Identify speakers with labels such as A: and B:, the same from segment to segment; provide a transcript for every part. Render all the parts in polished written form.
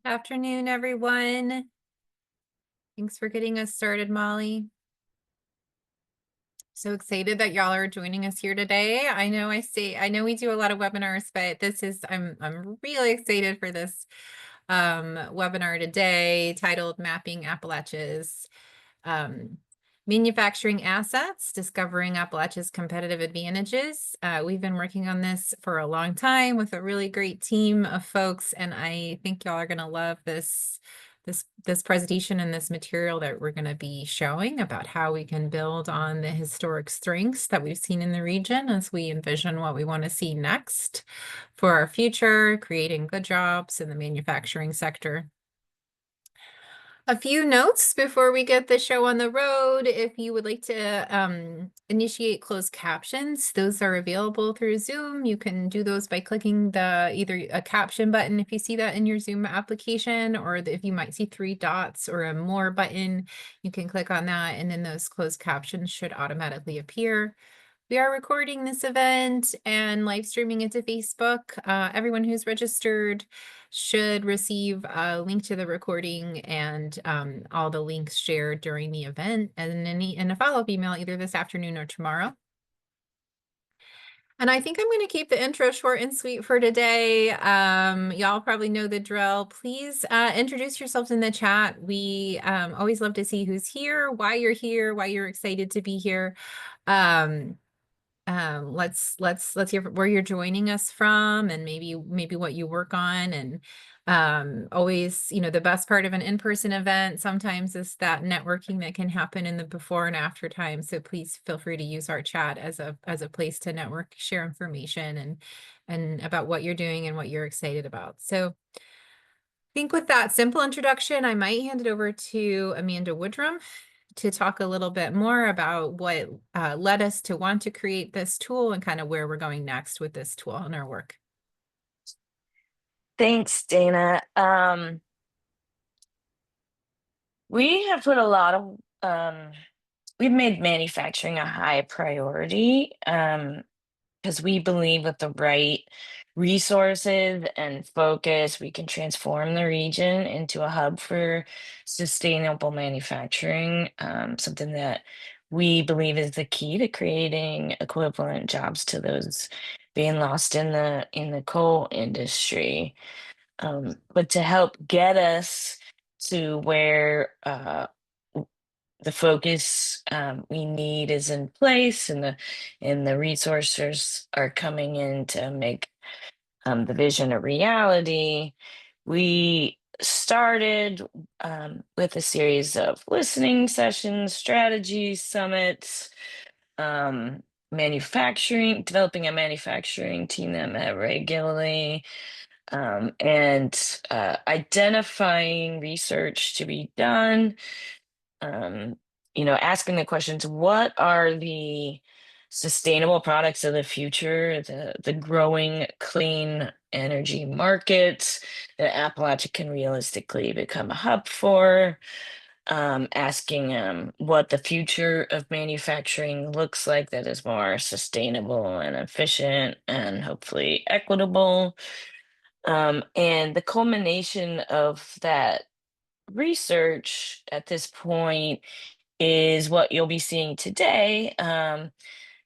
A: Afternoon, everyone. Thanks for getting us started, Molly. So excited that y'all are joining us here today. I know we do a lot of webinars, but I'm really excited for this webinar today titled Mapping Appalachia's um, Manufacturing Assets, Discovering Appalachia's Competitive Advantages. We've been working on this for a long time with a really great team of folks, and I think y'all are going to love this presentation and this material that we're going to be showing about how we can build on the historic strengths that we've seen in the region as we envision what we want to see next for our future, creating good jobs in the manufacturing sector. A few notes before we get the show on the road. If you would like to initiate closed captions, those are available through Zoom. You can do those by clicking either a caption button if you see that in your Zoom application, or if you might see 3 dots or a more button, you can click on that and then those closed captions should automatically appear. We are recording this event and live streaming it to Facebook. Everyone who's registered should receive a link to the recording and all the links shared during the event and a follow-up email either this afternoon or tomorrow. And I think I'm going to keep the intro short and sweet for today. Y'all probably know the drill. Please introduce yourselves in the chat. We always love to see who's here, why you're excited to be here. Let's hear where you're joining us from and maybe what you work on. And always, the best part of an in-person event sometimes is that networking that can happen in the before and after time. So please feel free to use our chat as a place to network, share information and about what you're doing and what you're excited about. So I think with that simple introduction, I might hand it over to Amanda Woodrum to talk a little bit more about what led us to want to create this tool and kind of where we're going next with this tool in our work.
B: Thanks, Dana. We have put a lot of, we've made manufacturing a high priority because we believe with the right resources and focus, we can transform the region into a hub for sustainable manufacturing, something that we believe is the key to creating equivalent jobs to those being lost in the coal industry. But to help get us to where the focus we need is in place and the resources are coming in to make the vision a reality, we started with a series of listening sessions, strategies, summits, developing a manufacturing team that met regularly, and identifying research to be done, asking the questions, what are the sustainable products of the future, the growing clean energy markets that Appalachia can realistically become a hub for, asking what the future of manufacturing looks like that is more sustainable and efficient and hopefully equitable. And the culmination of that research at this point is what you'll be seeing today.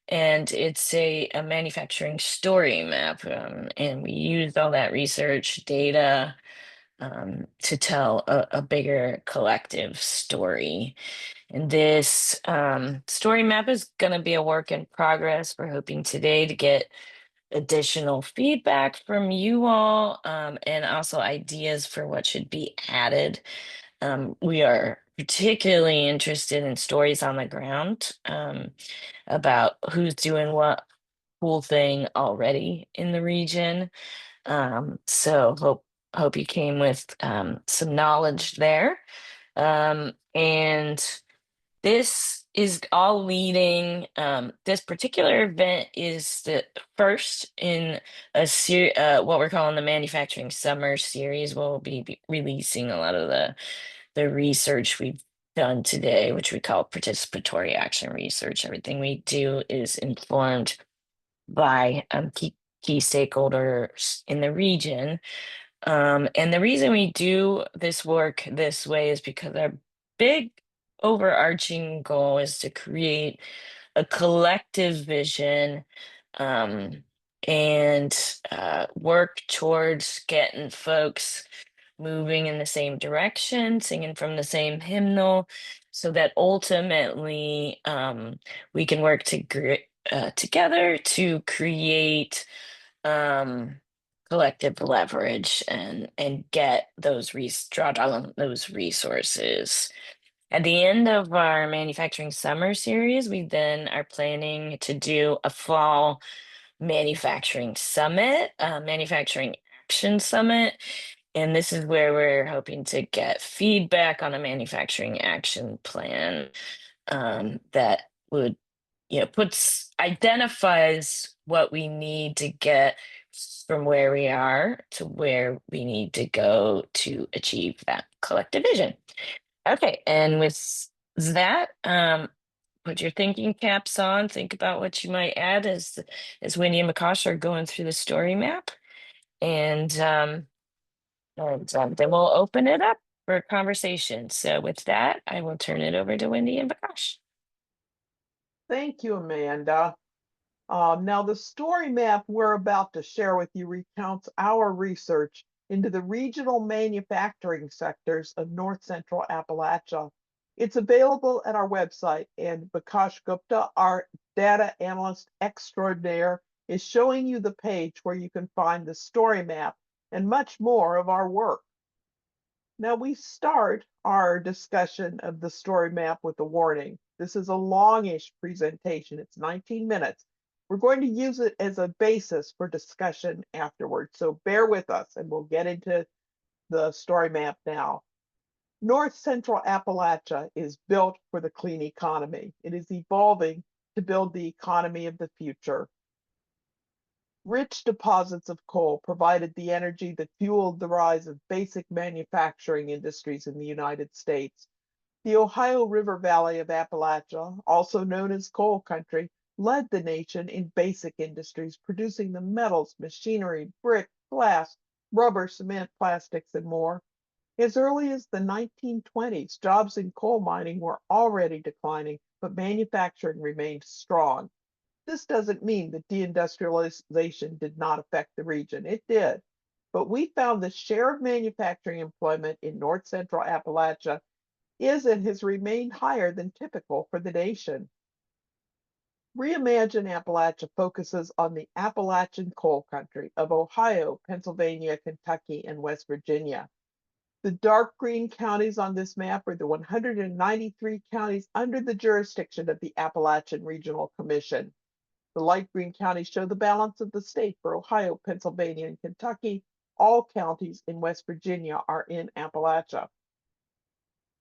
B: And it's a manufacturing story map. And we used all that research data to tell a bigger collective story. And this story map is going to be a work in progress. We're hoping today to get additional feedback from you all, and also ideas for what should be added. We are particularly interested in stories on the ground, about who's doing what cool thing already in the region. So hope you came with some knowledge there. And this is all leading. This particular event is the first in what we're calling the Manufacturing Summer Series. We'll be releasing a lot of the research we've done today, which we call participatory action research. Everything we do is informed by key stakeholders in the region. And the reason we do this work this way is because our big overarching goal is to create a collective vision, um, and work towards getting folks moving in the same direction, singing from the same hymnal, so that ultimately we can work together to create um, collective leverage and get those draw down those resources. At the end of our manufacturing summer series, we then are planning to do a fall manufacturing summit, manufacturing action summit. And this is where we're hoping to get feedback on a manufacturing action plan that would, identifies what we need to get from where we are to where we need to go to achieve that collective vision. Okay, and with that, put your thinking caps on. Think about what you might add as Wendy and Makash are going through the story map, and then we'll open it up for a conversation. So with that, I will turn it over to Wendy and Makash.
C: Thank you, Amanda. Now, the story map we're about to share with you recounts our research into the regional manufacturing sectors of North Central Appalachia. It's available at our website, and Bakash Gupta, our data analyst extraordinaire, is showing you the page where you can find the story map and much more of our work. Now, we start our discussion of the story map with a warning. This is a longish presentation. It's 19 minutes. We're going to use it as a basis for discussion afterwards. So bear with us and we'll get into the story map now. North Central Appalachia is built for the clean economy. It is evolving to build the economy of the future. Rich deposits of coal provided the energy that fueled the rise of basic manufacturing industries in the United States. The Ohio River Valley of Appalachia, also known as coal country, led the nation in basic industries, producing the metals, machinery, brick, glass, rubber, cement, plastics, and more. As early as the 1920s, jobs in coal mining were already declining, but manufacturing remained strong. This doesn't mean that deindustrialization did not affect the region. It did. But we found the share of manufacturing employment in North Central Appalachia is and has remained higher than typical for the nation. ReImagine Appalachia focuses on the Appalachian coal country of Ohio, Pennsylvania, Kentucky, and West Virginia. The dark green counties on this map are the 193 counties under the jurisdiction of the Appalachian Regional Commission. The light green counties show the balance of the state for Ohio, Pennsylvania, and Kentucky. All counties in West Virginia are in Appalachia.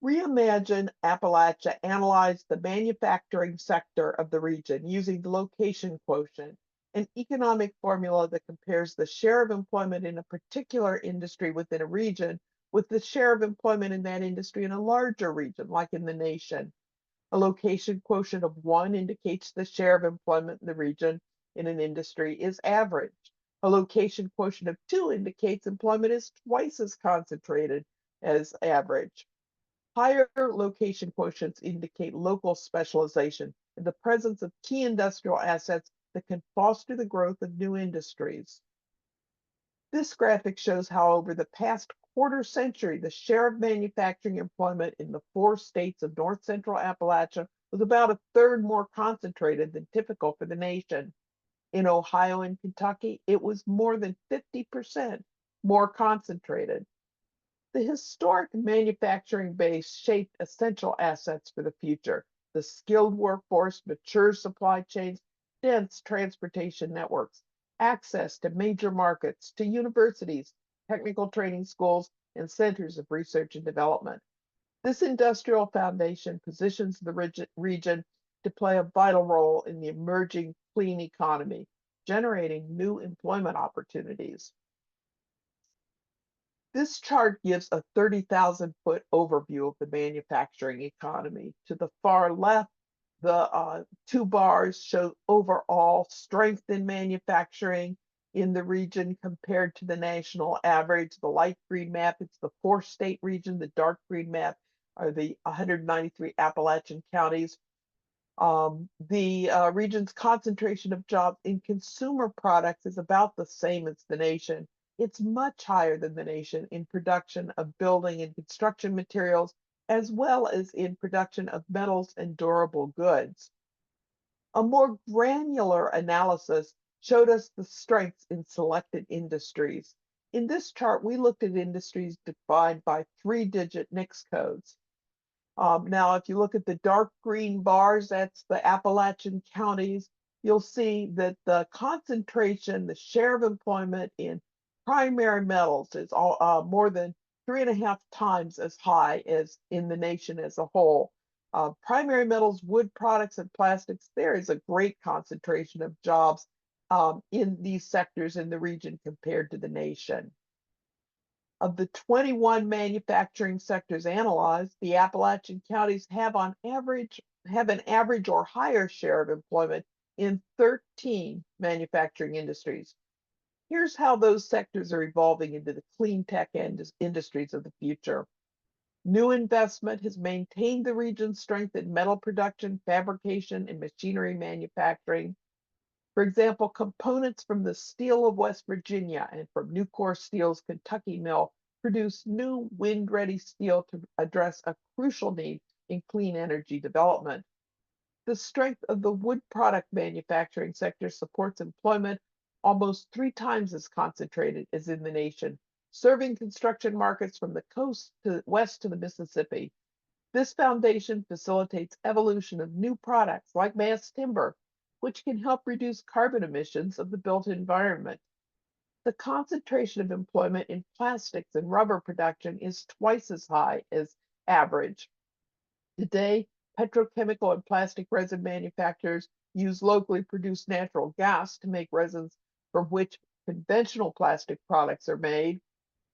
C: ReImagine Appalachia analyzed the manufacturing sector of the region using the location quotient, an economic formula that compares the share of employment in a particular industry within a region with the share of employment in that industry in a larger region, like in the nation. A location quotient of 1 indicates the share of employment in the region in an industry is average. A location quotient of 2 indicates employment is twice as concentrated as average. Higher location quotients indicate local specialization and the presence of key industrial assets that can foster the growth of new industries. This graphic shows how over the past quarter century, the share of manufacturing employment in the 4 states of North Central Appalachia was about a third more concentrated than typical for the nation. In Ohio and Kentucky, it was more than 50% more concentrated. The historic manufacturing base shaped essential assets for the future: the skilled workforce, mature supply chains, dense transportation networks, access to major markets, to universities, technical training schools, and centers of research and development. This industrial foundation positions the region to play a vital role in the emerging clean economy, generating new employment opportunities. This chart gives a 30,000-foot overview of the manufacturing economy. To the far left, the 2 bars show overall strength in manufacturing. in the region compared to the national average. The light green map, it's the 4-state region. The dark green map are the 193 Appalachian counties. The region's concentration of jobs in consumer products is about the same as the nation. It's much higher than the nation in production of building and construction materials, as well as in production of metals and durable goods. A more granular analysis showed us the strengths in selected industries. In this chart, we looked at industries defined by 3-digit NAICS codes. Now, if you look at the dark green bars, that's the Appalachian counties, you'll see that the concentration, the share of employment in primary metals is more than 3.5 times as high as in the nation as a whole. Primary metals, wood products, and plastics, there is a great concentration of jobs in these sectors in the region compared to the nation. Of the 21 manufacturing sectors analyzed, the Appalachian counties have an average or higher share of employment in 13 manufacturing industries. Here's how those sectors are evolving into the clean tech industries of the future. New investment has maintained the region's strength in metal production, fabrication, and machinery manufacturing. For example, components from the steel of West Virginia and from Nucor Steel's Kentucky mill produce new wind-ready steel to address a crucial need in clean energy development. The strength of the wood product manufacturing sector supports employment almost 3 times as concentrated as in the nation, serving construction markets from the coast to west to the Mississippi. This foundation facilitates evolution of new products like mass timber, which can help reduce carbon emissions of the built environment. The concentration of employment in plastics and rubber production is twice as high as average. Today, petrochemical and plastic resin manufacturers use locally produced natural gas to make resins from which conventional plastic products are made.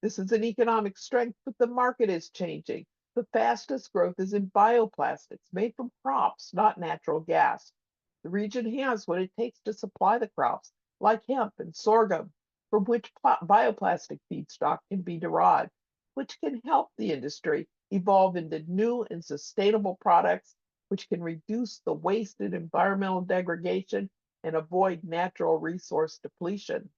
C: This is an economic strength, but the market is changing. The fastest growth is in bioplastics made from crops, not natural gas. The region has what it takes to supply the crops, like hemp and sorghum, from which bioplastic feedstock can be derived, which can help the industry evolve into new and sustainable products, which can reduce the waste and environmental degradation and avoid natural resource depletion.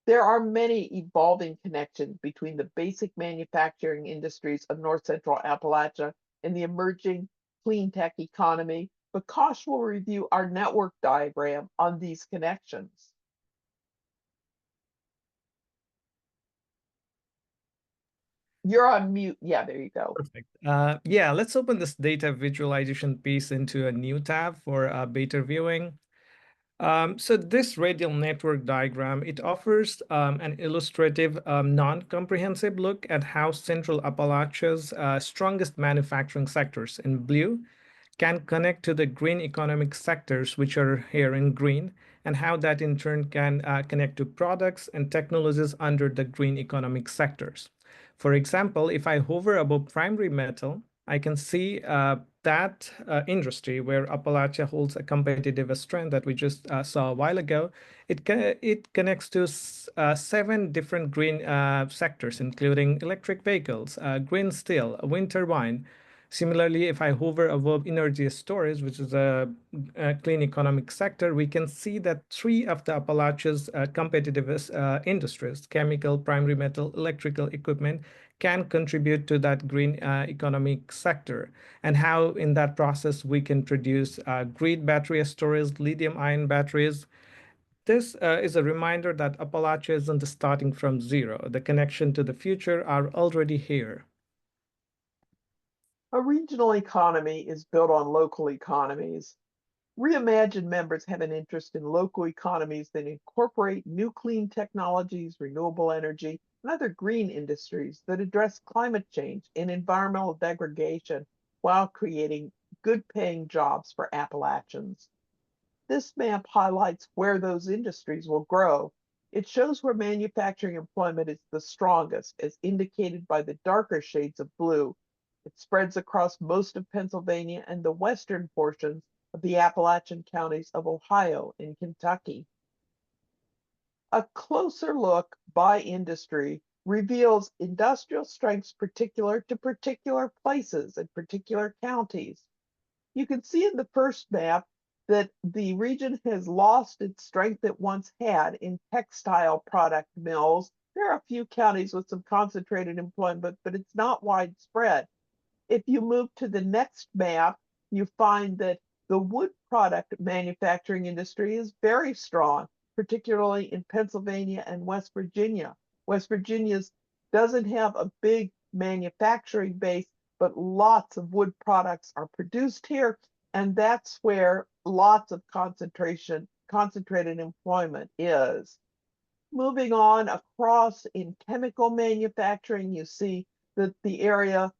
C: There are many evolving connections between the basic manufacturing industries of North Central Appalachia and the emerging clean tech economy, but Kosh will review our network diagram on these connections. You're on mute. Yeah, there you go.
D: Perfect. Yeah, let's open this data visualization piece into a new tab for better viewing. So this radial network diagram, it offers an illustrative, non-comprehensive look at how Central Appalachia's strongest manufacturing sectors in blue can connect to the green economic sectors, which are here in green, and how that in turn can connect to products and technologies under the green economic sectors. For example, if I hover above primary metal, I can see that industry where Appalachia holds a competitive strength that we just saw a while ago. It connects to 7 different green sectors, including electric vehicles, green steel, wind turbine. Similarly, if I hover above energy storage, which is a clean economic sector, we can see that 3 of the Appalachia's competitive industries, chemical, primary metal, electrical equipment, can contribute to that green economic sector, and how in that process we can produce green battery storage, lithium-ion batteries. This is a reminder that Appalachia isn't starting from zero. The connection to the future are already here.
C: A regional economy is built on local economies. ReImagine members have an interest in local economies that incorporate new clean technologies, renewable energy, and other green industries that address climate change and environmental degradation while creating good-paying jobs for Appalachians. This map highlights where those industries will grow. It shows where manufacturing employment is the strongest, as indicated by the darker shades of blue. It spreads across most of Pennsylvania and the western portions of the Appalachian counties of Ohio and Kentucky. A closer look by industry reveals industrial strengths particular to particular places and particular counties. You can see in the first map that the region has lost its strength it once had in textile product mills. There are a few counties with some concentrated employment, but it's not widespread. If you move to the next map, you find that the wood product manufacturing industry is very strong, particularly in Pennsylvania and West Virginia. West Virginia doesn't have a big manufacturing base, but lots of wood products are produced here, and that's where lots of concentrated employment is. Moving on across in chemical manufacturing, you see that the area,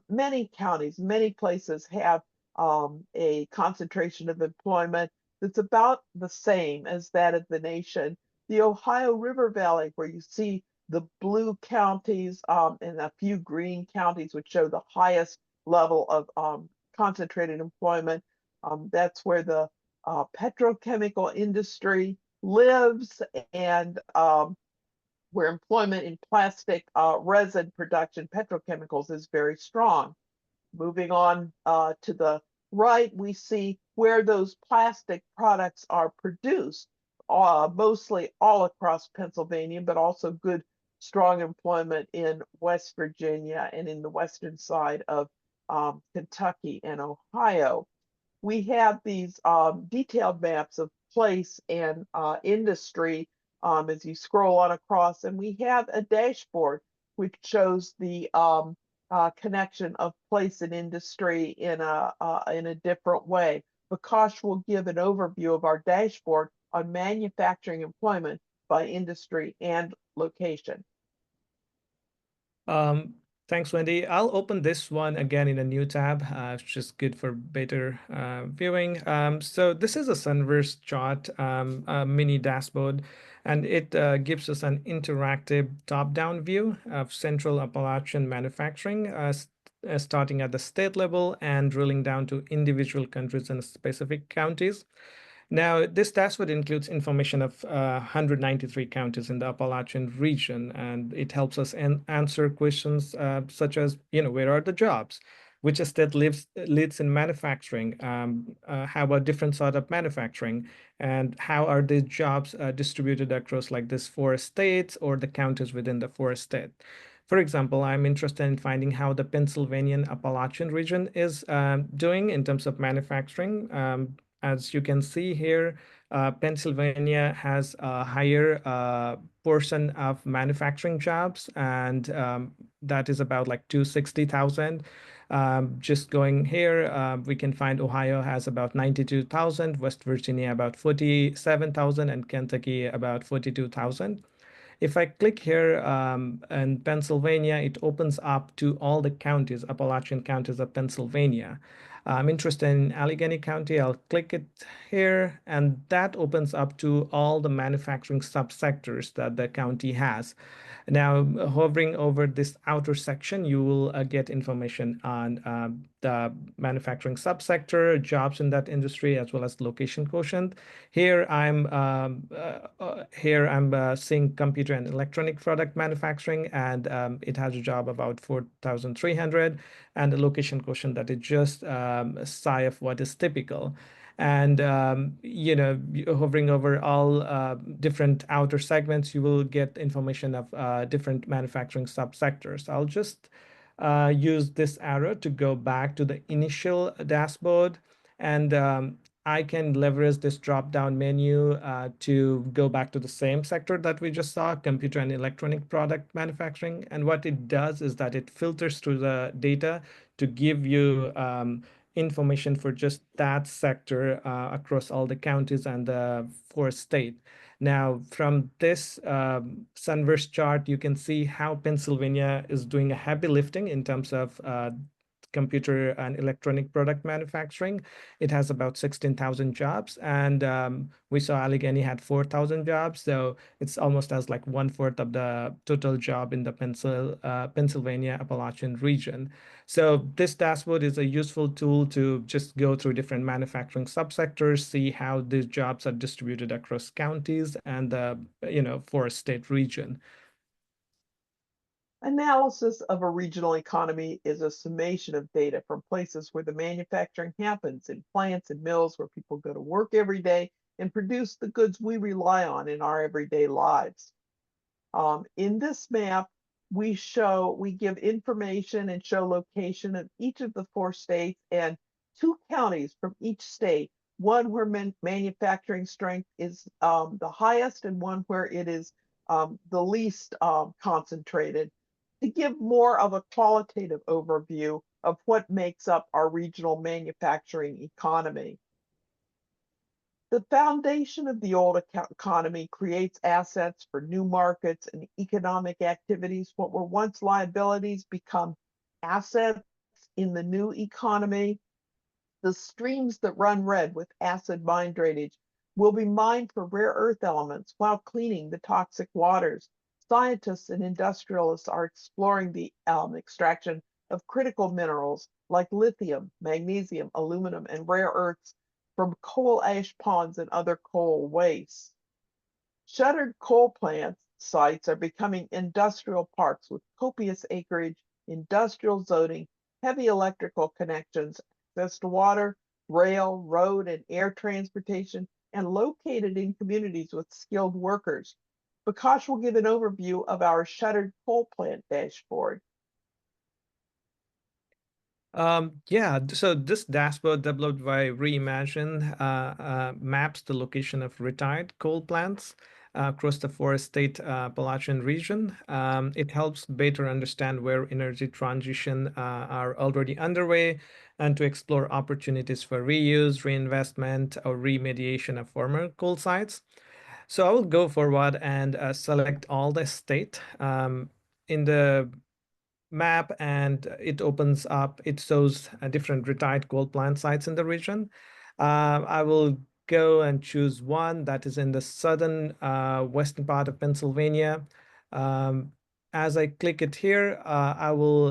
C: many counties, many places have a concentration of employment that's about the same as that of the nation. The Ohio River Valley, where you see the blue counties and a few green counties, which show the highest level of concentrated employment. That's where the petrochemical industry lives, and where employment in plastic resin production, petrochemicals, is very strong. Moving on to the right, we see where those plastic products are produced, mostly all across Pennsylvania, but also good, strong employment in West Virginia and in the western side of Kentucky and Ohio. We have these detailed maps of place and industry as you scroll on across, and we have a dashboard which shows the connection of place and industry in a different way. Vikash will give an overview of our dashboard on manufacturing employment by industry and location.
D: Thanks, Wendy. I'll open this one again in a new tab, which is good for better viewing. So this is a Sunverse chart, a mini dashboard, and it gives us an interactive top-down view of Central Appalachian manufacturing, starting at the state level and drilling down to individual countries and specific counties. Now, this dashboard includes information of 193 counties in the Appalachian region, and it helps us answer questions such as, where are the jobs? Which state leads in manufacturing? How about different sort of manufacturing? And how are these jobs distributed across like this 4 states or the counties within the 4 states? For example, I'm interested in finding how the Pennsylvania Appalachian region is doing in terms of manufacturing. As you can see here, Pennsylvania has a higher portion of manufacturing jobs, and that is about like 260,000. Just going here, we can find Ohio has about 92,000, West Virginia about 47,000, and Kentucky about 42,000. If I click here in Pennsylvania, it opens up to all the counties, Appalachian counties of Pennsylvania. I'm interested in Allegheny County. I'll click it here, and that opens up to all the manufacturing subsectors that the county has. Now, hovering over this outer section, you will get information on the manufacturing subsector, jobs in that industry, as well as location quotient. Here I'm seeing computer and electronic product manufacturing, and it has a job about 4,300, and the location quotient that is just shy of what is typical. And hovering over all different outer segments, you will get information of different manufacturing subsectors. I'll just use this arrow to go back to the initial dashboard, and I can leverage this drop-down menu to go back to the same sector that we just saw, computer and electronic product manufacturing. And what it does is that it filters through the data to give you information for just that sector across all the counties and the 4 states. Now, from this Sunverse chart, you can see how Pennsylvania is doing a heavy lifting in terms of computer and electronic product manufacturing. It has about 16,000 jobs, and we saw Allegheny had 4,000 jobs, so it's almost as like 1/4 of the total job in the Pennsylvania Appalachian region. So this dashboard is a useful tool to just go through different manufacturing subsectors, see how these jobs are distributed across counties and the for a state region.
C: Analysis of a regional economy is a summation of data from places where the manufacturing happens, in plants and mills where people go to work every day and produce the goods we rely on in our everyday lives. In this map, we give information and show location of each of the 4 states and 2 counties from each state, one where manufacturing strength is the highest and one where it is the least concentrated, to give more of a qualitative overview of what makes up our regional manufacturing economy. The foundation of the old economy creates assets for new markets and economic activities. What were once liabilities become assets in the new economy. The streams that run red with acid mine drainage will be mined for rare earth elements while cleaning the toxic waters. Scientists and industrialists are exploring the extraction of critical minerals like lithium, magnesium, aluminum, and rare earths from coal ash ponds and other coal wastes. Shuttered coal plant sites are becoming industrial parks with copious acreage, industrial zoning, heavy electrical connections, access to water, rail, road, and air transportation, and located in communities with skilled workers. Bakash will give an overview of our shuttered coal plant dashboard.
D: So this dashboard developed by ReImagine maps the location of retired coal plants across the 4-state Appalachian region. It helps better understand where energy transition are already underway and to explore opportunities for reuse, reinvestment, or remediation of former coal sites. So I will go forward and select all the state in the map, and it opens up, it shows different retired coal plant sites in the region. I will go and choose one that is in the southern western part of Pennsylvania. As I click it here, I will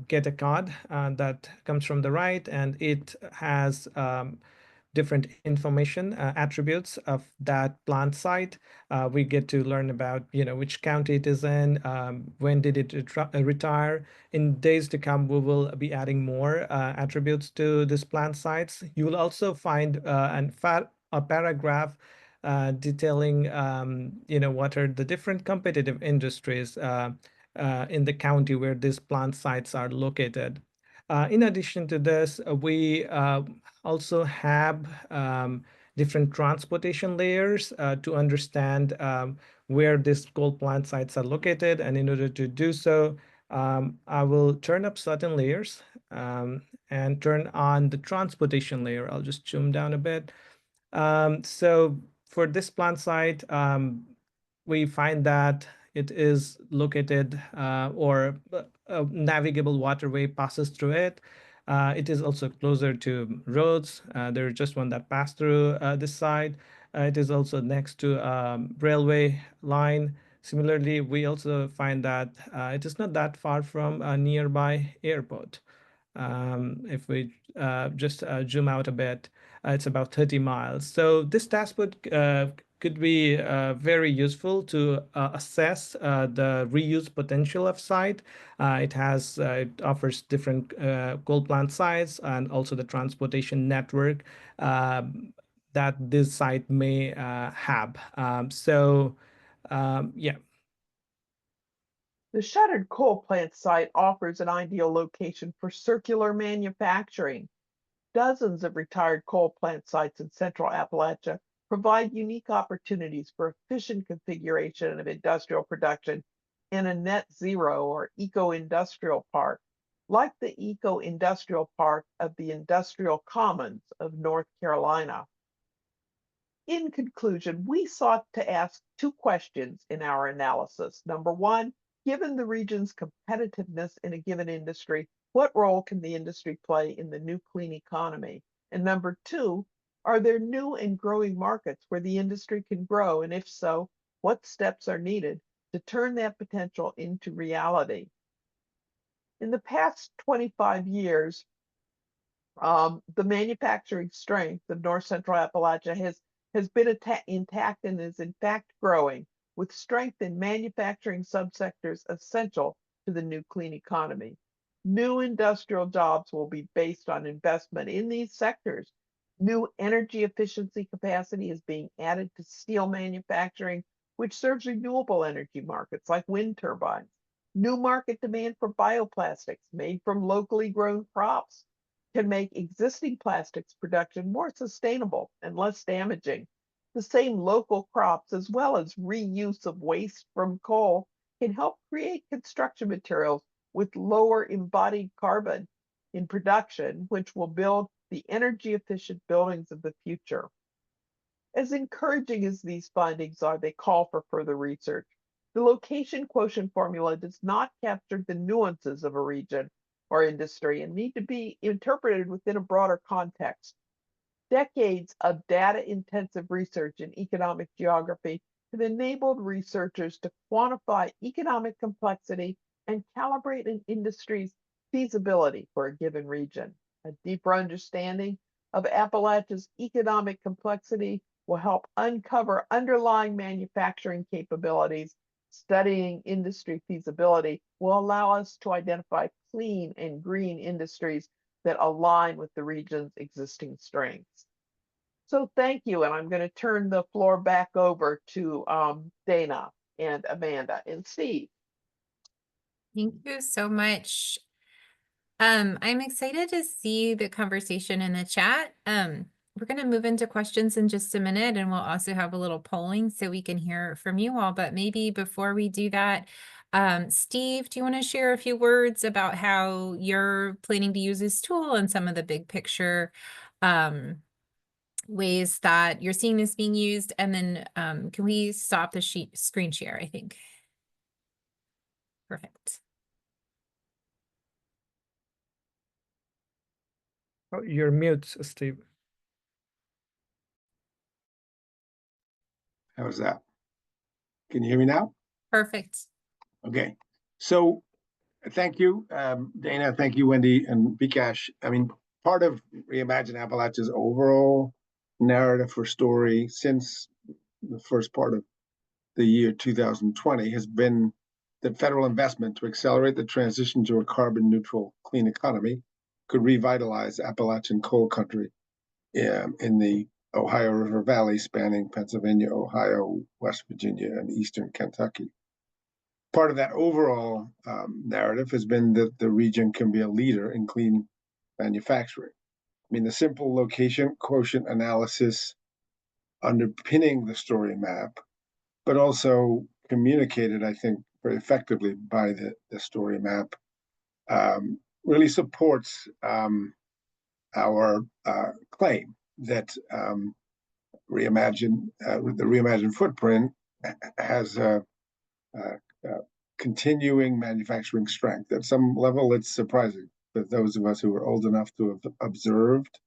D: get a card that comes from the right, and it has different information attributes of that plant site. We get to learn about which county it is in, when did it retire. In days to come, we will be adding more attributes to this plant sites. You will also find a paragraph detailing what are the different competitive industries in the county where these plant sites are located. In addition to this, we also have different transportation layers to understand where these coal plant sites are located. And in order to do so, I will turn up certain layers and turn on the transportation layer. I'll just zoom down a bit. So for this plant site, we find that it is located or a navigable waterway passes through it. It is also closer to roads. There is just one that passed through this side. It is also next to a railway line. Similarly, we also find that it is not that far from a nearby airport. If we just zoom out a bit, it's about 30 miles. So this dashboard could be very useful to assess the reuse potential of site. It offers different coal plant sites and also the transportation network that this site may have. Yeah.
C: The shuttered coal plant site offers an ideal location for circular manufacturing. Dozens of retired coal plant sites in Central Appalachia provide unique opportunities for efficient configuration of industrial production in a net zero or eco-industrial park, like the eco-industrial park of the Industrial Commons of North Carolina. In conclusion, we sought to ask 2 questions in our analysis. Number 1, Given the region's competitiveness in a given industry, what role can the industry play in the new clean economy? And number two, are there new and growing markets where the industry can grow? And if so, what steps are needed to turn that potential into reality? In the past 25 years, the manufacturing strength of North Central Appalachia has been intact and is in fact growing, with strength in manufacturing subsectors essential to the new clean economy. New industrial jobs will be based on investment in these sectors. New energy efficiency capacity is being added to steel manufacturing, which serves renewable energy markets like wind turbines. New market demand for bioplastics made from locally grown crops can make existing plastics production more sustainable and less damaging. The same local crops, as well as reuse of waste from coal, can help create construction materials with lower embodied carbon in production, which will build the energy efficient buildings of the future. As encouraging as these findings are, they call for further research. The location quotient formula does not capture the nuances of a region or industry and need to be interpreted within a broader context. Decades of data-intensive research in economic geography have enabled researchers to quantify economic complexity and calibrate an industry's feasibility for a given region. A deeper understanding of Appalachia's economic complexity will help uncover underlying manufacturing capabilities. Studying industry feasibility will allow us to identify clean and green industries that align with the region's existing strengths. So thank you, and I'm going to turn the floor back over to Dana and Amanda and Steve.
A: Thank you so much. I'm excited to see the conversation in the chat. We're going to move into questions in just a minute, and we'll also have a little polling so we can hear from you all. But maybe before we do that, Steve, do you want to share a few words about how you're planning to use this tool and some of the big picture ways that you're seeing this being used? And then can we stop the screen share, I think? Perfect.
D: Oh, you're mute, Steve.
E: How's that? Can you hear me now?
A: Perfect.
E: Okay. So thank you, Dana. Thank you, Wendy and Vikash. I mean, part of ReImagine Appalachia's overall narrative or story since the first part of the year 2020 has been that federal investment to accelerate the transition to a carbon neutral clean economy could revitalize Appalachian coal country in the Ohio River Valley spanning Pennsylvania, Ohio, West Virginia, and eastern Kentucky. Part of that overall narrative has been that the region can be a leader in clean manufacturing. I mean, the simple location quotient analysis underpinning the story map, but also communicated, I think, very effectively by the story map, really supports our claim that the ReImagine footprint has a continuing manufacturing strength. At some level, it's surprising that those of us who are old enough to have observed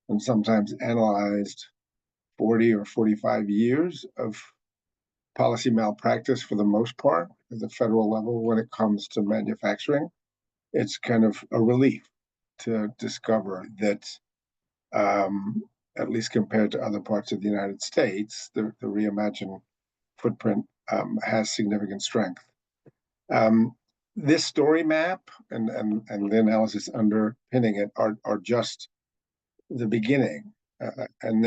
E: and sometimes analyzed 40 or 45 years of policy malpractice for the most part at the federal level when it comes to manufacturing, it's kind of a relief to discover that, at least compared to other parts of the United States, the ReImagine footprint has significant strength. This story map and the analysis underpinning it are just the beginning, and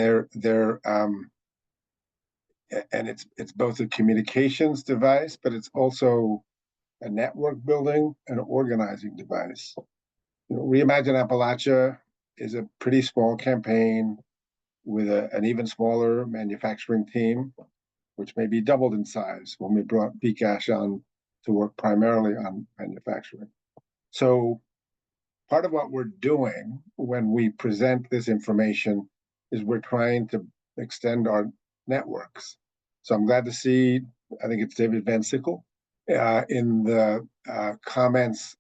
E: it's both a communications device, but it's also a network building and organizing device. ReImagine Appalachia is a pretty small campaign with an even smaller manufacturing team, which may be doubled in size when we brought Vikash on to work primarily on manufacturing. So part of what we're doing when we present this information is we're trying to extend our networks. So I'm glad to see, I think it's David Van Sickle, in the comments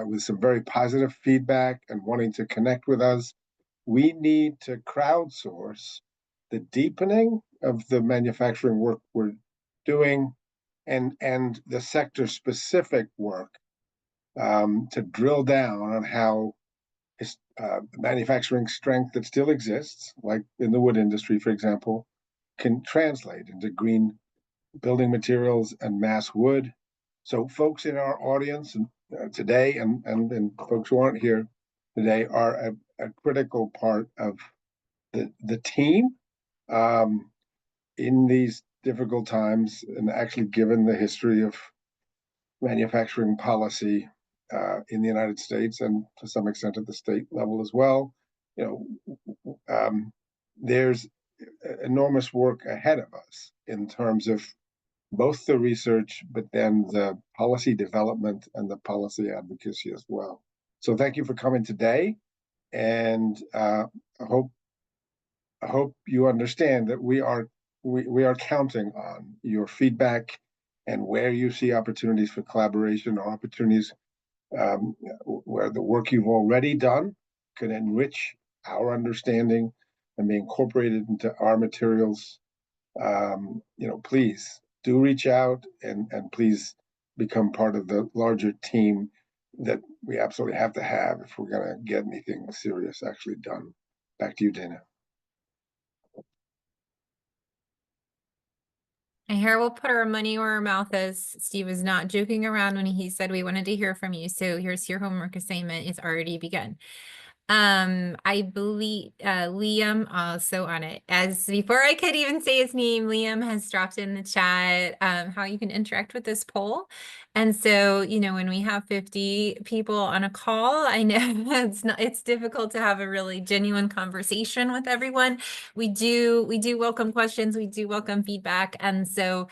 E: with some very positive feedback and wanting to connect with us. We need to crowdsource the deepening of the manufacturing work we're doing and the sector specific work to drill down on how manufacturing strength that still exists, like in the wood industry, for example, can translate into green building materials and mass wood. So folks in our audience today and folks who aren't here today are a critical part of the team in these difficult times, and actually given the history of manufacturing policy in the United States and to some extent at the state level as well, there's enormous work ahead of us in terms of both the research, but then the policy development and the policy advocacy as well. So thank you for coming today, and I hope you understand that we are counting on your feedback and where you see opportunities for collaboration or opportunities where the work you've already done can enrich our understanding and be incorporated into our materials. Please do reach out and please become part of the larger team that we absolutely have to have if we're going to get anything serious actually done. Back to you, Dana.
A: And here we'll put our money where our mouth is. Steve was not joking around when he said we wanted to hear from you. So here's your homework assignment. It's already begun. I believe Liam also on it. As before I could even say his name, Liam has dropped in the chat how you can interact with this poll. And so, when we have 50 people on a call, I know it's difficult to have a really genuine conversation with everyone. We do welcome questions, we do welcome feedback. And so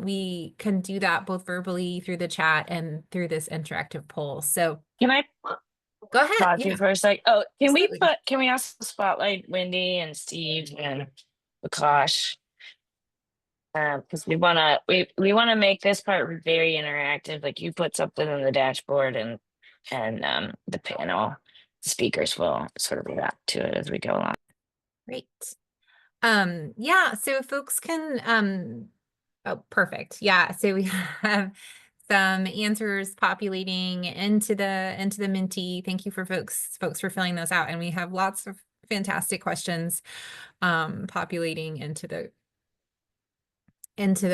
A: we can do that both verbally through the chat and through this interactive poll. So
B: Can I
A: go ahead.
B: pause you for a sec? Oh,
A: Absolutely.
B: can we also spotlight Wendy and Steve and Akash? Because we wanna make this part very interactive. Like you put something on the dashboard and the panel speakers will sort of react to it as we go along.
A: Great. Yeah, so folks can oh, perfect. Yeah, so we have some answers populating into the Minty. Thank you for folks for filling those out, and we have lots of fantastic questions populating into the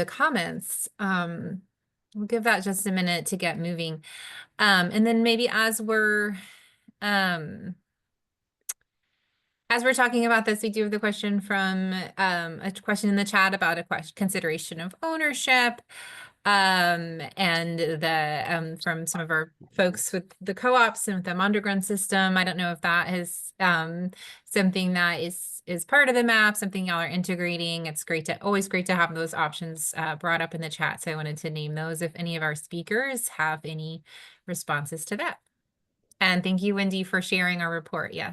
A: comments. We'll give that just a minute to get moving. And then maybe as we're talking about this, we do have the question from a question in the chat about consideration of ownership, and the from some of our folks with the co-ops and with the underground system. I don't know if that is something that is part of the map, something y'all are integrating. It's always great to have those options brought up in the chat. So I wanted to name those if any of our speakers have any responses to that. And thank you, Wendy, for sharing our report. Yeah.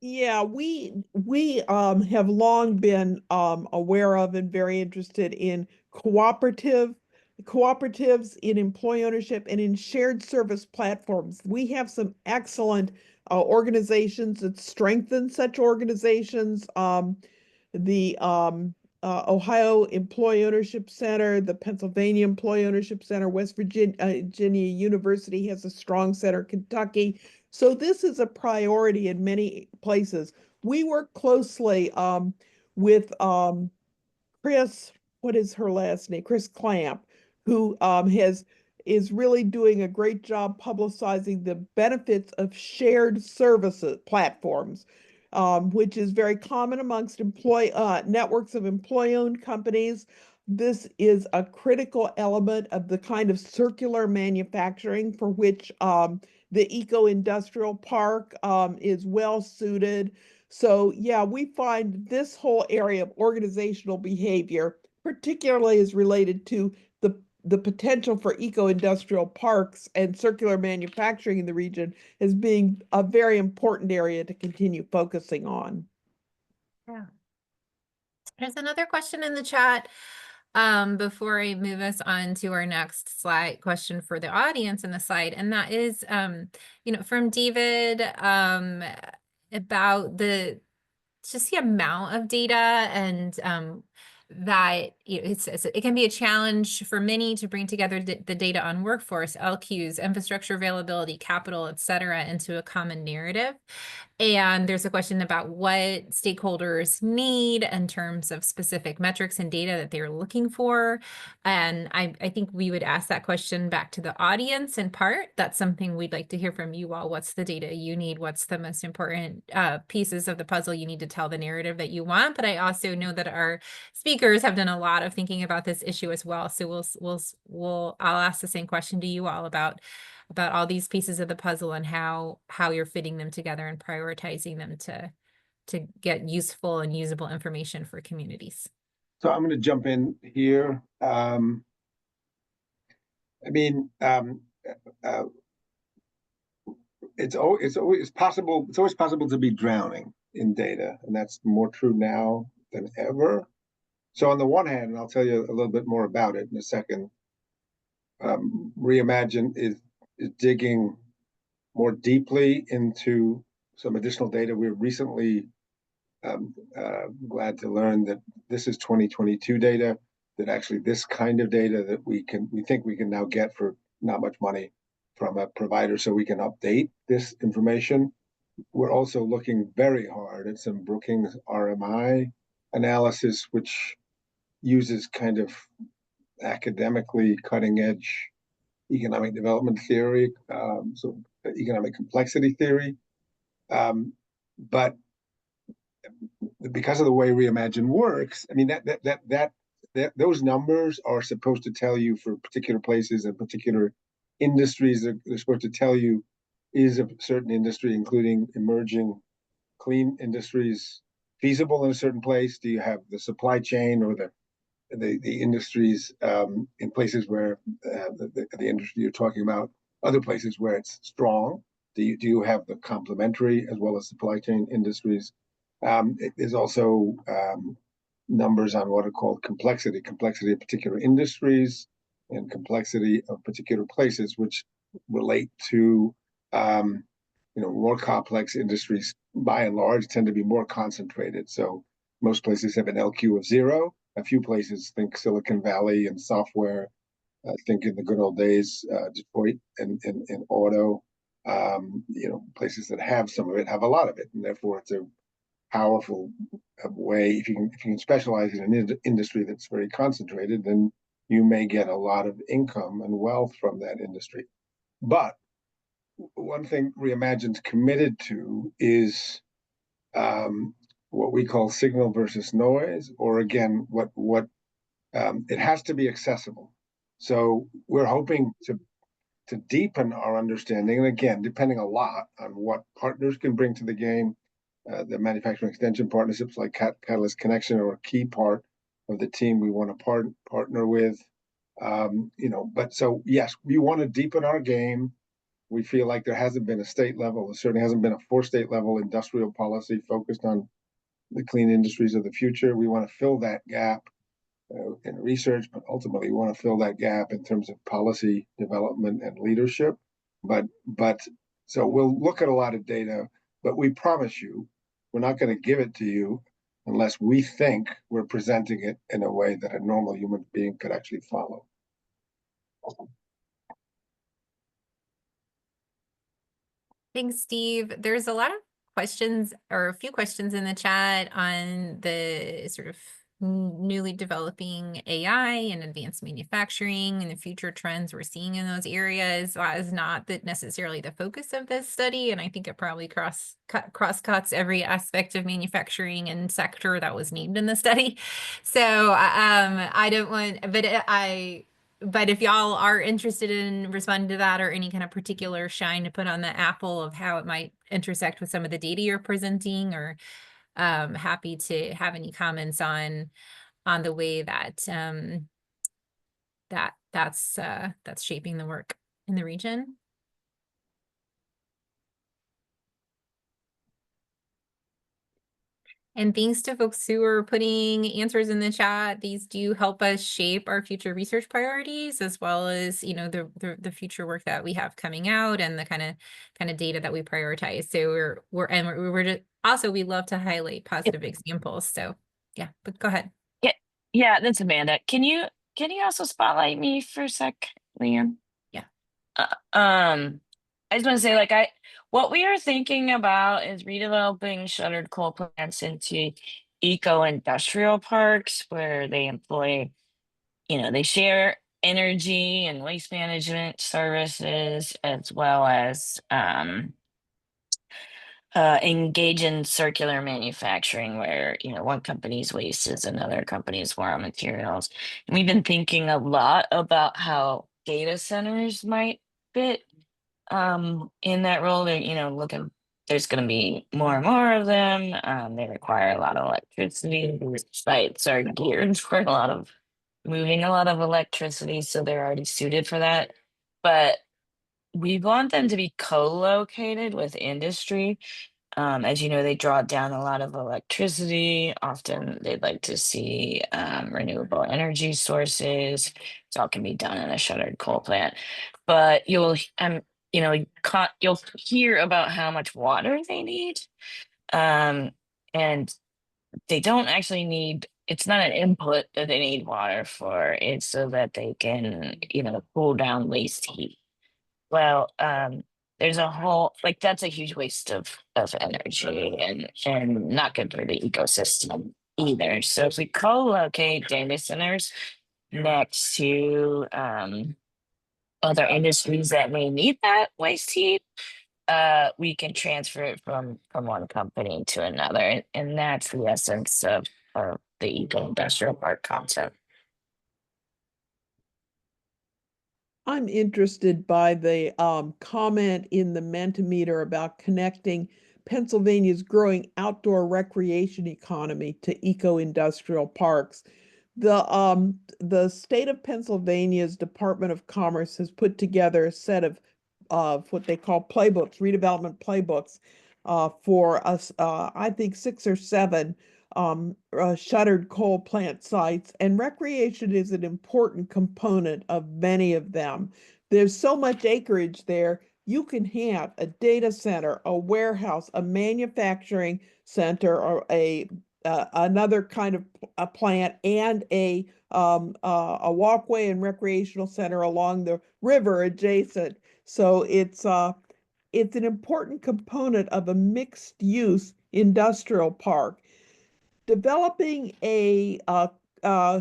C: Yeah, we have long been aware of and very interested in cooperatives in employee ownership and in shared service platforms. We have some excellent organizations that strengthen such organizations. The Ohio Employee Ownership Center, the Pennsylvania Employee Ownership Center, West Virginia University has a strong center, Kentucky. So this is a priority in many places. We work closely with Chris, what is her last name? Chris Clamp, who is really doing a great job publicizing the benefits of shared services platforms, which is very common amongst networks of employee-owned companies. This is a critical element of the kind of circular manufacturing for which the eco-industrial park is well suited. So yeah, we find this whole area of organizational behavior, particularly is related to the potential for eco-industrial parks and circular manufacturing in the region, as being a very important area to continue focusing on.
A: Yeah. There's another question in the chat before I move us on to our next slide question for the audience in the slide, and that is, from David, about just the amount of data and that it can be a challenge for many to bring together the data on workforce, LQs, infrastructure availability, capital, et cetera, into a common narrative. And there's a question about what stakeholders need in terms of specific metrics and data that they're looking for. And I think we would ask that question back to the audience in part. That's something we'd like to hear from you all. What's the data you need? What's the most important pieces of the puzzle you need to tell the narrative that you want? But I also know that our speakers have done a lot of thinking about this issue as well. So I'll ask the same question to you all about all these pieces of the puzzle and how you're fitting them together and prioritizing them to get useful and usable information for communities.
E: So I'm going to jump in here. It's always possible to be drowning in data, and that's more true now than ever. So on the one hand, and I'll tell you a little bit more about it in a second, ReImagine is digging more deeply into some additional data. We're recently glad to learn that this is 2022 data, that actually this kind of data that we think we can now get for not much money from a provider, so we can update this information. We're also looking very hard at some Brookings RMI analysis, which uses kind of academically cutting edge economic development theory, so economic complexity theory. But because of the way ReImagine works, I mean, those numbers are supposed to tell you for particular places and particular industries. They're supposed to tell you, is a certain industry, including emerging clean industries, feasible in a certain place? Do you have the supply chain or the industries in places where the industry you're talking about, other places where it's strong? Do you have the complementary as well as supply chain industries? There's also numbers on what are called complexity of particular industries and complexity of particular places, which relate to more complex industries. By and large, tend to be more concentrated. So most places have an LQ of 0. A few places, think Silicon Valley and software, think in the good old days, Detroit and auto, places that have some of it have a lot of it, and therefore it's a powerful way. If you can specialize in an industry that's very concentrated, then you may get a lot of income and wealth from that industry. But one thing ReImagine's committed to is what we call signal versus noise, or again, what it has to be accessible. So we're hoping to deepen our understanding, and again, depending a lot on what partners can bring to the game. The manufacturing extension partnerships like Catalyst Connection are a key part of the team we want to partner with. But so yes, we want to deepen our game. We feel like there hasn't been a state level, there certainly hasn't been a 4-state level industrial policy focused on the clean industries of the future. We want to fill that gap in research, but ultimately we want to fill that gap in terms of policy development and leadership. But so we'll look at a lot of data, but we promise you, we're not going to give it to you unless we think we're presenting it in a way that a normal human being could actually follow.
A: Thanks, Steve. There's a lot of questions, or a few questions in the chat on the sort of newly developing AI and advanced manufacturing and the future trends we're seeing in those areas. That is not necessarily the focus of this study, and I think it probably cross-cuts every aspect of manufacturing and sector that was named in the study. So I don't want, but if y'all are interested in responding to that, or any kind of particular shine to put on the apple of how it might intersect with some of the data you're presenting, or happy to have any comments on the way that that's shaping the work in the region. And thanks to folks who are putting answers in the chat. These do help us shape our future research priorities, as well as, you know, the future work that we have coming out and the kind of data that we prioritize. So we're just, also, we love to highlight positive examples. So yeah, but go ahead.
B: Yeah, that's Amanda. Can you also spotlight me for a sec, Liam?
A: Yeah.
B: I just want to say, like, what we are thinking about is redeveloping shuttered coal plants into eco-industrial parks where they employ, they share energy and waste management services, as well as engage in circular manufacturing where, one company's waste is another company's raw materials. And we've been thinking a lot about how data centers might fit in that role. They're, looking, there's going to be more and more of them. They require a lot of electricity. These sites are geared for moving a lot of electricity, so they're already suited for that. But we want them to be co-located with industry. As you know, they draw down a lot of electricity. Often they'd like to see renewable energy sources. So it can be done in a shuttered coal plant. But you'll hear about how much water they need. And they don't actually need, it's not an input that they need water for. It's so that they can, cool down waste heat. Well, there's a whole, like, that's a huge waste of energy and not good for the ecosystem either. So if we co-locate data centers next to other industries that may need that waste heat, we can transfer it from one company to another. And that's the essence of the eco-industrial park concept.
C: I'm interested by the comment in the Mentimeter about connecting Pennsylvania's growing outdoor recreation economy to eco-industrial parks. The state of Pennsylvania's Department of Commerce has put together a set of what they call playbooks, redevelopment playbooks, for us, I think 6 or 7 shuttered coal plant sites, and recreation is an important component of many of them. There's so much acreage there. You can have a data center, a warehouse, a manufacturing center, or another kind of a plant, and a walkway and recreational center along the river adjacent. So it's an important component of a mixed use industrial park. Developing a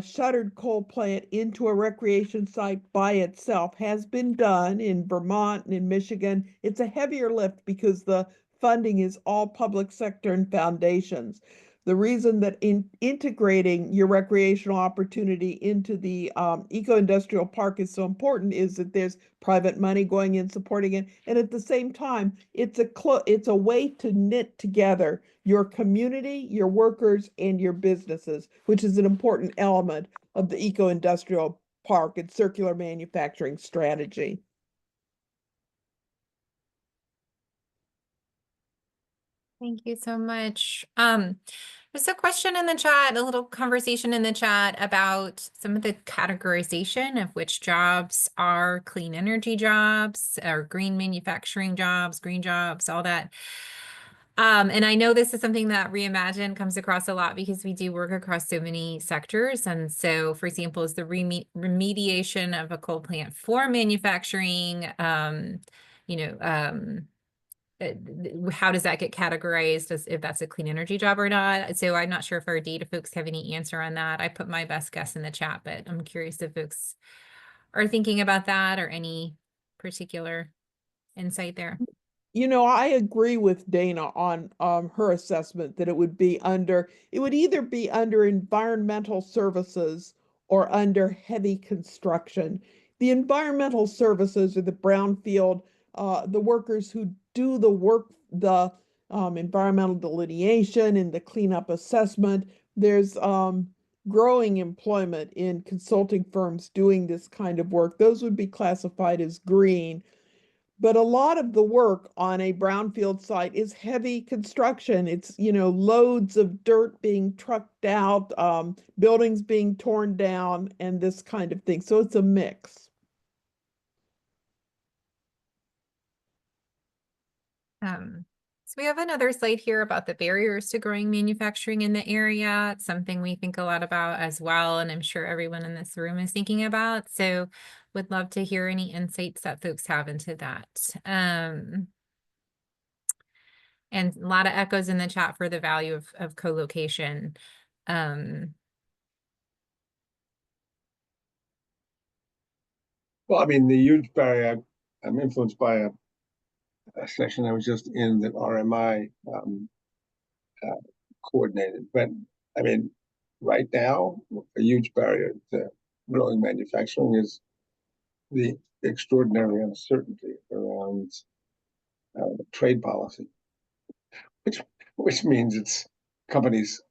C: shuttered coal plant into a recreation site by itself has been done in Vermont and in Michigan. It's a heavier lift because the funding is all public sector and foundations. The reason that integrating your recreational opportunity into the eco-industrial park is so important is that there's private money going in supporting it, and at the same time, it's a way to knit together your community, your workers, and your businesses, which is an important element of the eco-industrial park and circular manufacturing strategy.
A: Thank you so much. There's a question in the chat, a little conversation in the chat about some of the categorization of which jobs are clean energy jobs or green manufacturing jobs, green jobs, all that. And I know this is something that ReImagine comes across a lot because we do work across so many sectors. And so, for example, is the remediation of a coal plant for manufacturing, how does that get categorized as if that's a clean energy job or not? So I'm not sure if our data folks have any answer on that. I put my best guess in the chat, but I'm curious if folks are thinking about that or any particular insight there.
C: I agree with Dana on her assessment that it would either be under environmental services or under heavy construction. The environmental services are the brownfield, the workers who do the work, the environmental delineation and the cleanup assessment. There's growing employment in consulting firms doing this kind of work. Those would be classified as green. But a lot of the work on a brownfield site is heavy construction. It's, loads of dirt being trucked out, buildings being torn down, and this kind of thing. So it's a mix.
A: So we have another slide here about the barriers to growing manufacturing in the area. It's something we think a lot about as well, and I'm sure everyone in this room is thinking about. So would love to hear any insights that folks have into that. And a lot of echoes in the chat for the value of co-location.
E: Well, I mean, the huge barrier, I'm influenced by a session I was just in that RMI coordinated. But I mean, right now, a huge barrier to growing manufacturing is the extraordinary uncertainty around trade policy, which means it's companies,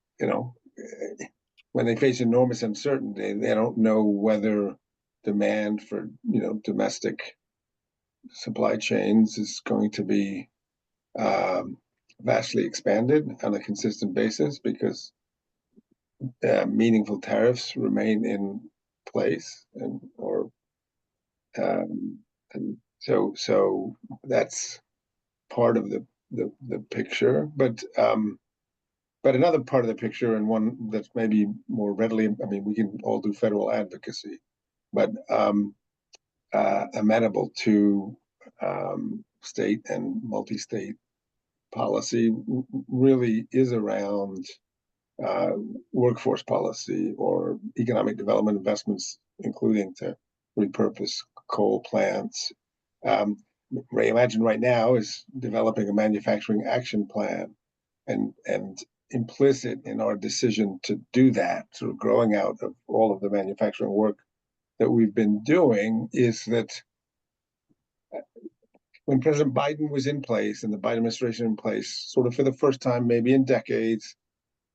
E: when they face enormous uncertainty, they don't know whether demand for domestic supply chains is going to be vastly expanded on a consistent basis because meaningful tariffs remain in place, and so that's part of the picture. But another part of the picture, and one that's maybe more readily, I mean, we can all do federal advocacy, but amenable to state and multi-state policy really is around workforce policy or economic development investments, including to repurpose coal plants. ReImagine right now is developing a manufacturing action plan, and implicit in our decision to do that, sort of growing out of all of the manufacturing work that we've been doing, is that when President Biden was in place and the Biden administration in place, sort of for the first time, maybe in decades,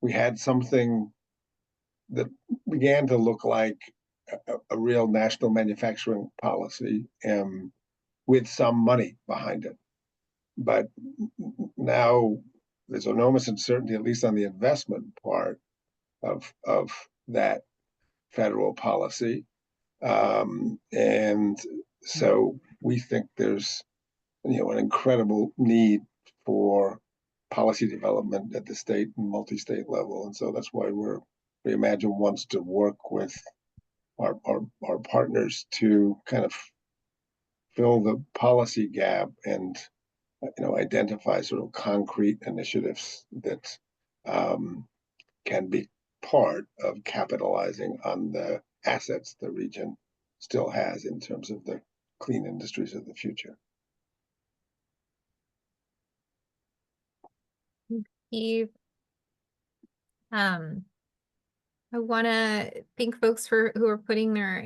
E: we had something that began to look like a real national manufacturing policy, with some money behind it. But now there's enormous uncertainty, at least on the investment part of that federal policy. And so we think there's an incredible need for policy development at the state and multi-state level. And so that's why ReImagine wants to work with our partners to kind of fill the policy gap and identify sort of concrete initiatives that can be part of capitalizing on the assets the region still has in terms of the clean industries of the future.
A: Steve, I want to thank folks who are putting their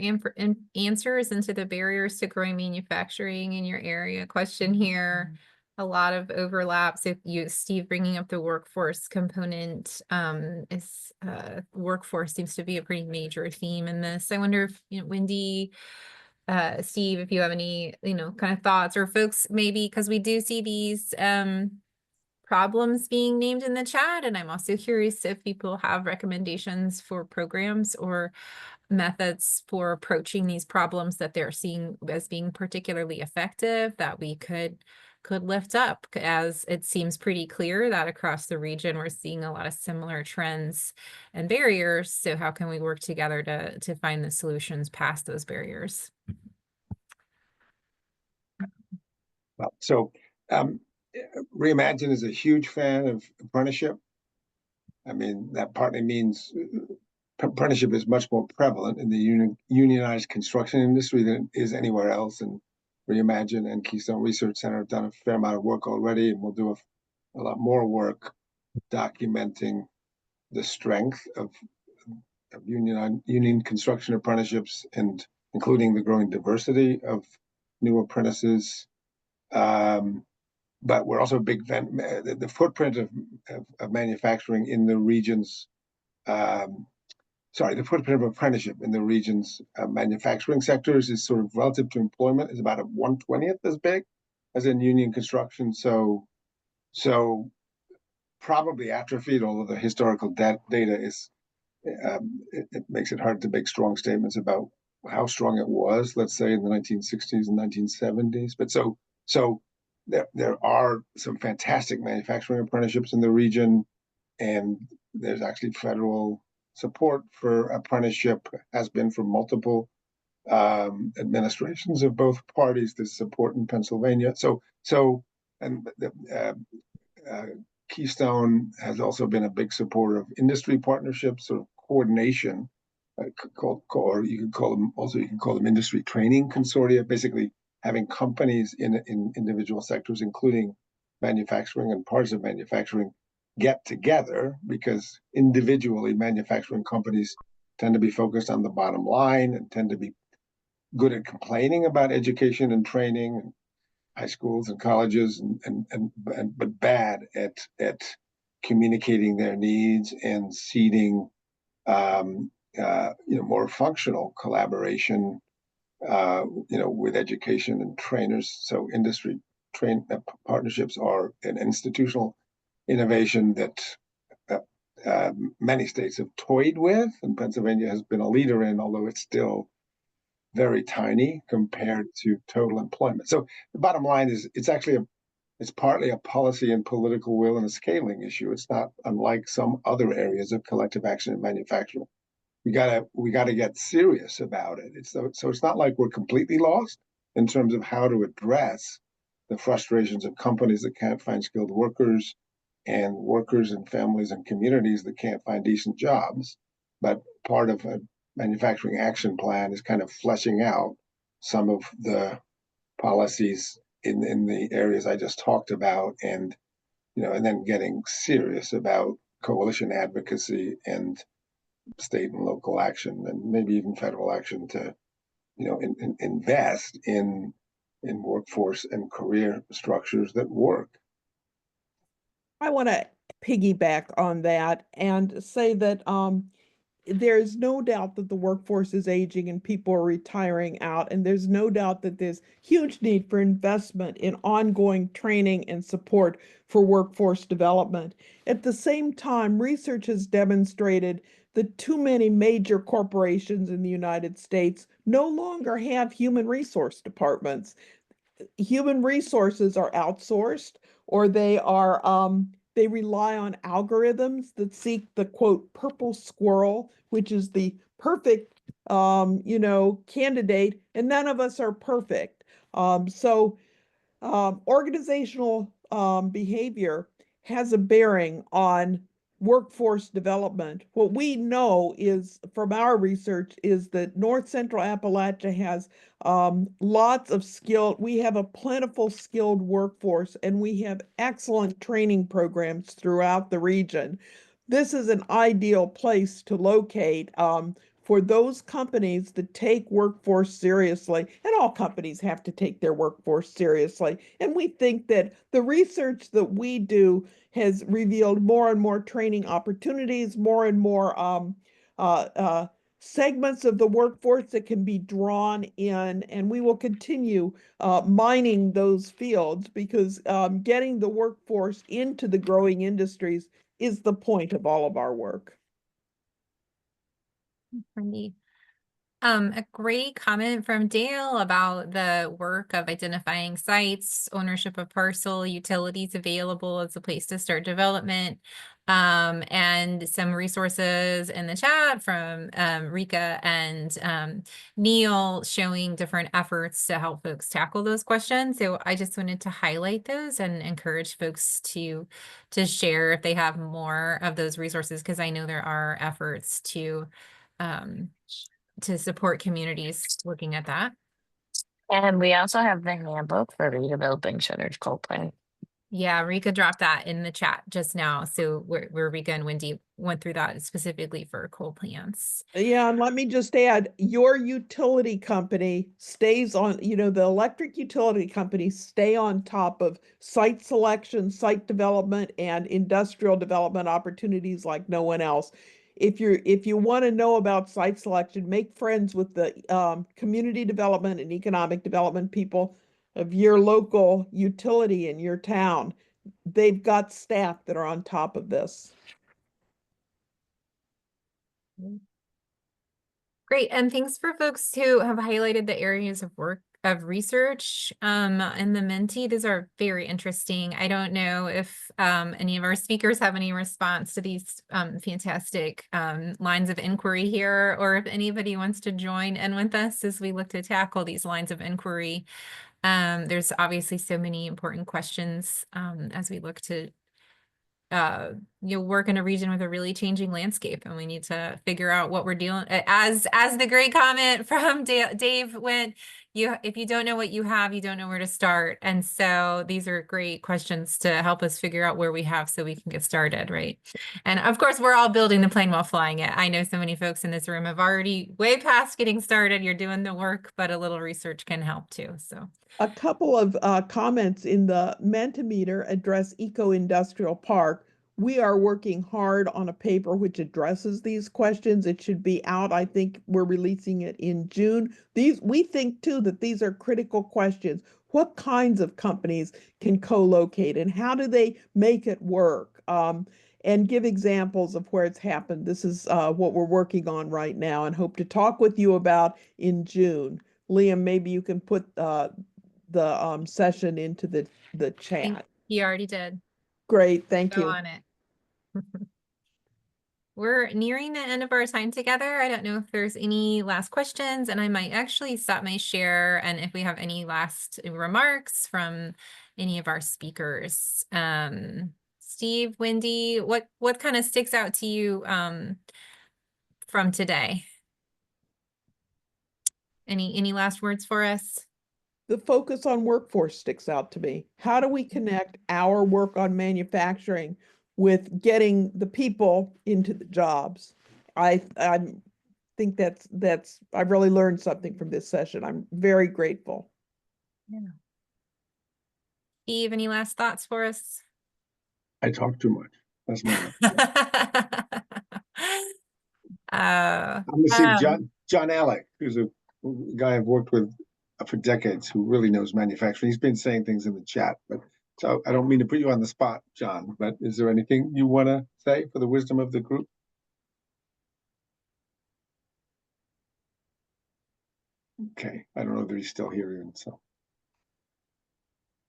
A: answers into the barriers to growing manufacturing in your area question here. A lot of overlaps. If Steve, bringing up the workforce component, workforce seems to be a pretty major theme in this. I wonder if Wendy, Steve, if you have any kind of thoughts, or folks maybe, because we do see these problems being named in the chat, and I'm also curious if people have recommendations for programs or methods for approaching these problems that they're seeing as being particularly effective that we could lift up, as it seems pretty clear that across the region we're seeing a lot of similar trends and barriers. So how can we work together to find the solutions past those barriers?
E: Well, so ReImagine is a huge fan of apprenticeship. I mean, that partly means apprenticeship is much more prevalent in the unionized construction industry than it is anywhere else. And ReImagine and Keystone Research Center have done a fair amount of work already, and we'll do a lot more work documenting the strength of union construction apprenticeships, and including the growing diversity of new apprentices. But we're also a big fan. The footprint of manufacturing in the regions, the footprint of apprenticeship in the region's manufacturing sectors is sort of relative to employment is about a 1/20th as big as in union construction. So probably atrophied, although the historical data is it makes it hard to make strong statements about how strong it was, let's say in the 1960s and 1970s. But so there are some fantastic manufacturing apprenticeships in the region, and there's actually federal support for apprenticeship, has been for multiple administrations of both parties. There's support in Pennsylvania. And the Keystone has also been a big supporter of industry partnerships or coordination, or you could call them industry training consortia, basically having companies in individual sectors, including manufacturing and parts of manufacturing, get together, because individually manufacturing companies tend to be focused on the bottom line and tend to be good at complaining about education and training, high schools and colleges, but bad at communicating their needs and seeding more functional collaboration with education and trainers. So industry partnerships are an institutional innovation that many states have toyed with, and Pennsylvania has been a leader in, although it's still very tiny compared to total employment. So the bottom line is it's partly a policy and political will and a scaling issue. It's not unlike some other areas of collective action in manufacturing. We gotta get serious about it. So it's not like we're completely lost in terms of how to address the frustrations of companies that can't find skilled workers, and workers and families and communities that can't find decent jobs. But part of a manufacturing action plan is kind of fleshing out some of the policies in the areas I just talked about, and then getting serious about coalition advocacy and state and local action, and maybe even federal action to invest in workforce and career structures that work.
C: I want to piggyback on that and say that there's no doubt that the workforce is aging and people are retiring out, and there's no doubt that there's huge need for investment in ongoing training and support for workforce development. At the same time, research has demonstrated that too many major corporations in the United States no longer have human resource departments. Human resources are outsourced, or they rely on algorithms that seek the quote purple squirrel, which is the perfect candidate, and none of us are perfect. So organizational behavior has a bearing on workforce development. What we know is from our research is that North Central Appalachia has lots of we have a plentiful skilled workforce, and we have excellent training programs throughout the region. This is an ideal place to locate for those companies that take workforce seriously, and all companies have to take their workforce seriously. And we think that the research that we do has revealed more and more training opportunities, more and more segments of the workforce that can be drawn in, and we will continue mining those fields, because getting the workforce into the growing industries is the point of all of our work.
A: Randy. A great comment from Dale about the work of identifying sites, ownership of parcel, utilities available as a place to start development, and some resources in the chat from Rika and Neil showing different efforts to help folks tackle those questions. So I just wanted to highlight those and encourage folks to share if they have more of those resources, because I know there are efforts to support communities looking at that.
B: And we also have the handbook for redeveloping shuttered coal plant.
A: Yeah, Rika dropped that in the chat just now. So where Rika and Wendy went through that specifically for coal plants.
C: Yeah, and let me just add, your utility company stays on, the electric utility companies stay on top of site selection, site development, and industrial development opportunities like no one else. If you want to know about site selection, make friends with the community development and economic development people. of your local utility in your town. They've got staff that are on top of this.
A: Great, and thanks for folks who have highlighted the areas of work of research in the Menti. These are very interesting. I don't know if any of our speakers have any response to these fantastic lines of inquiry here, or if anybody wants to join in with us as we look to tackle these lines of inquiry. There's obviously so many important questions as we look to work in a region with a really changing landscape, and we need to figure out what we're dealing as the great comment from Dave went, if you don't know what you have, you don't know where to start. And so these are great questions to help us figure out where we have so we can get started, right? And of course, we're all building the plane while flying it. I know so many folks in this room have already way past getting started. You're doing the work, but a little research can help too. So
C: a couple of comments in the Mentimeter address eco-industrial park. We are working hard on a paper which addresses these questions. It should be out. I think we're releasing it in June. We think too that these are critical questions. What kinds of companies can co-locate and how do they make it work? And give examples of where it's happened. This is what we're working on right now and hope to talk with you about in June. Liam, maybe you can put the session into the chat.
A: he already did.
C: Great, thank
A: Go
C: you.
A: on it. We're nearing the end of our time together. I don't know if there's any last questions, and I might actually stop my share, and if we have any last remarks from any of our speakers. Steve, Wendy, what kind of sticks out to you from today? Any last words for us?
C: The focus on workforce sticks out to me. How do we connect our work on manufacturing with getting the people into the jobs? I think that's I've really learned something from this session. I'm very grateful.
A: Yeah. Steve, any last thoughts for us?
E: I talk too much. That's my. I'm gonna see John Alec, who's a guy I've worked with for decades, who really knows manufacturing. He's been saying things in the chat, but so I don't mean to put you on the spot, John. But is there anything you want to say for the wisdom of the group? Okay, I don't know that he's still here, even so.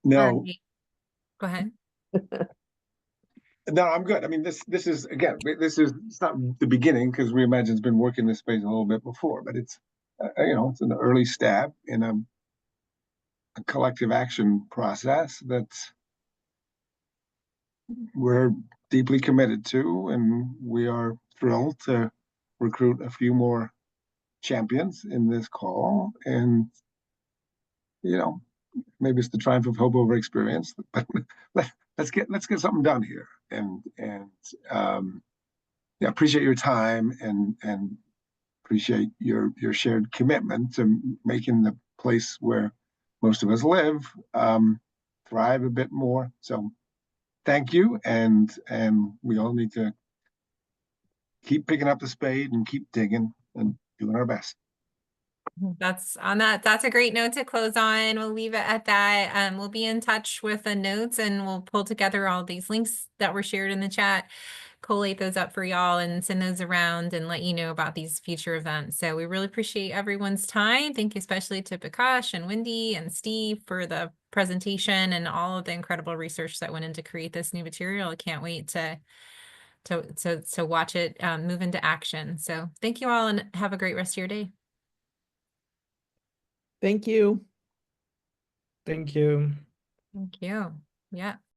E: No.
A: Go ahead.
E: No, I'm good. I mean, this is again, it's not the beginning because ReImagine's been working this space a little bit before, but it's it's an early stab in a collective action process that's we're deeply committed to, and we are thrilled to recruit a few more champions in this call. And maybe it's the triumph of hope over experience, but let's get something done here. And appreciate your time and appreciate your shared commitment to making the place where most of us live thrive a bit more. So thank you, and we all need to keep picking up the spade and keep digging and doing our best.
A: That's a great note to close on. We'll leave it at that. We'll be in touch with the notes, and we'll pull together all these links that were shared in the chat, collate those up for y'all and send those around and let you know about these future events. So we really appreciate everyone's time. Thank you especially to Bikash and Wendy and Steve for the presentation and all of the incredible research that went into create this new material. I can't wait to watch it move into action. So thank you all and have a great rest of your day.
C: Thank you.
D: Thank you.
A: Thank you. Yeah.